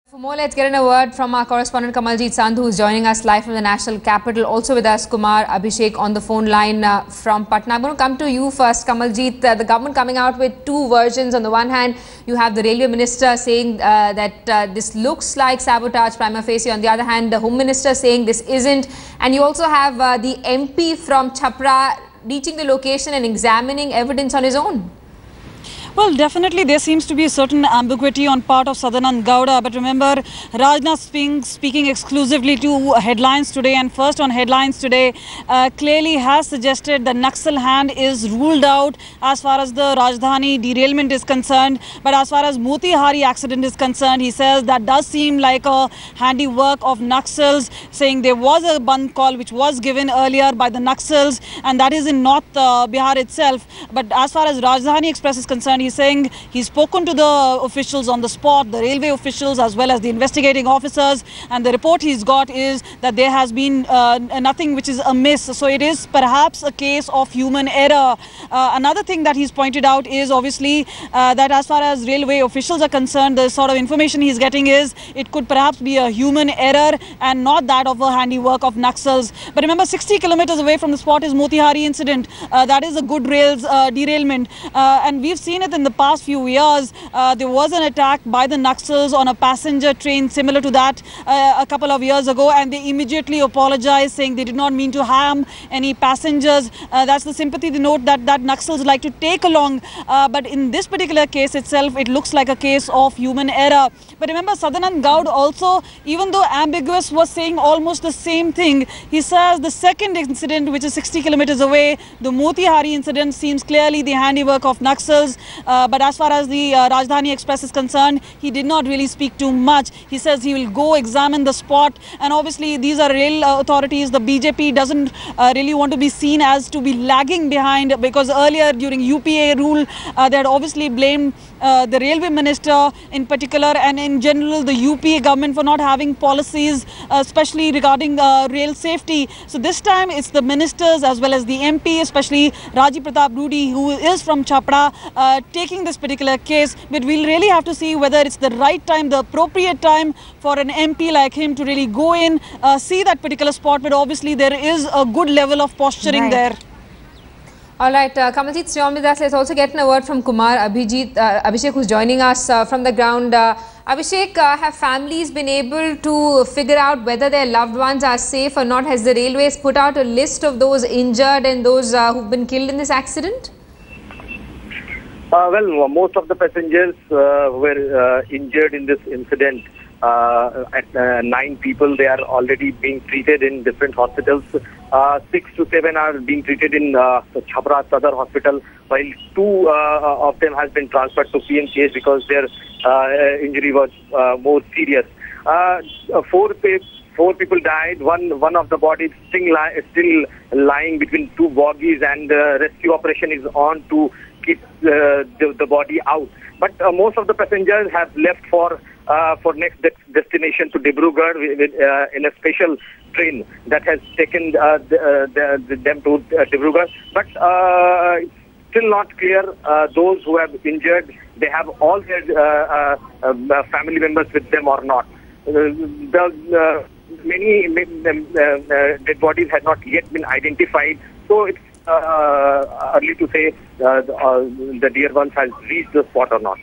For more, let's get in a word from our correspondent Kamaljeet Sandhu, who's joining us live from the national capital. Also with us, Kumar Abhishek on the phone line from Patna. I'm going to come to you first, Kamaljeet. The government coming out with two versions. On the one hand, you have the Railway Minister saying that this looks like sabotage prima facie. On the other hand, the Home Minister saying this isn't. And you also have the MP from Chhapra reaching the location and examining evidence on his own. Well, definitely there seems to be a certain ambiguity on part of Sadananda Gowda. But remember, Rajnath Singh speaking exclusively to headlines today, and first on headlines today, clearly has suggested the Naxal hand is ruled out as far as the Rajdhani derailment is concerned. But as far as Motihari accident is concerned, he says that does seem like a handiwork of Naxals, saying there was a Bandh call which was given earlier by the Naxals, and that is in North Bihar itself. But as far as Rajdhani Express is concerned, he's saying he's spoken to the officials on the spot, the railway officials as well as the investigating officers, and the report he's got is that there has been nothing which is amiss. So it is perhaps a case of human error. Another thing that he's pointed out is obviously that as far as railway officials are concerned, the sort of information he's getting is it could perhaps be a human error and not that of a handiwork of Naxals. But remember, 60 kilometers away from the spot is Motihari incident. That is a good rails derailment, and we've seen it in the past few years. There was an attack by the Naxals on a passenger train similar to that a couple of years ago, and they immediately apologized, saying they did not mean to harm any passengers. That's the sympathy note that Naxals like to take along. But in this particular case itself, it looks like a case of human error. But remember, Sadananda Gowda also, even though ambiguous, was saying almost the same thing. He says the second incident, which is 60 kilometers away, the Motihari incident, seems clearly the handiwork of Naxals. But as far as the Rajdhani Express is concerned, he did not really speak too much. He says he will go examine the spot. And obviously, these are rail authorities. The BJP doesn't really want to be seen as to be lagging behind, because earlier during UPA rule, they had obviously blamed the Railway Minister in particular and in general the UPA government for not having policies, especially regarding rail safety. So this time it's the ministers as well as the MP, especially Raji Pratap Rudy, who is from Chhapra, taking this particular case. But we'll really have to see whether it's the right time, the appropriate time for an MP like him to really go in, see that particular spot. But obviously there is a good level of posturing there. All right, Kamaljeet, stay on with us. Let's also get a word from Kumar Abhishek, who's joining us from the ground. Abhishek, have families been able to figure out whether their loved ones are safe or not? Has the railways put out a list of those injured and those who've been killed in this accident? Well, most of the passengers were injured in this incident. At 9 people, they are already being treated in different hospitals. 6 to 7 are being treated in Chhapra Sadar Hospital, while 2 of them has been transferred to PMCH because their injury was more serious. 4 people died. One of the bodies still lying between 2 bogies, and rescue operation is on to keep the body out. But most of the passengers have left for next destination to Dibrugarh in a special train that has taken them to Dibrugarh. But it's still not clear those who have injured, they have all their family members with them or not. Many dead bodies had not yet been identified, so it's early to say the dear ones has reached the spot or not.